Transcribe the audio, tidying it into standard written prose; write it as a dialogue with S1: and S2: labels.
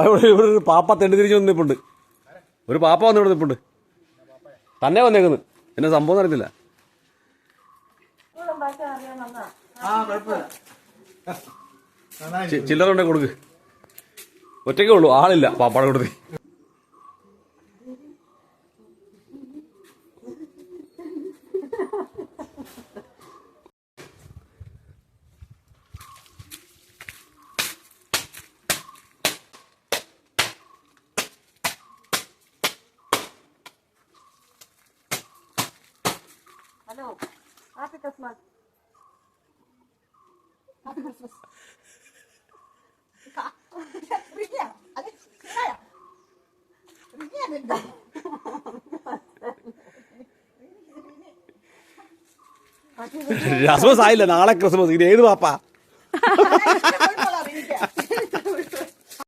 S1: ഇവിടെ ഒരു പാപ്പ തെണ്ടി തിരിച്ച് വന്ന് നിൽപ്പുണ്ട്. ഒരു പാപ്പ വന്ന് ഇവിടെ നിൽപ്പുണ്ട്. തന്നെ വന്നേക്കുന്നു. എന്നെ സംഭവം അറിയത്തില്ല. ചില്ലറ ഉണ്ടെ കൊടുക്ക്. ഒറ്റയ്ക്കേ ഉള്ളൂ, ആളില്ല പാപ്പാടെ കൊടുത്ത്.
S2: Hello, Happy Christmas. Happy Christmas.
S1: Christmas ആയില്ല, നാളെ ക്രിസ്മസ്. ഇത് ഏത് പാപ്പാ?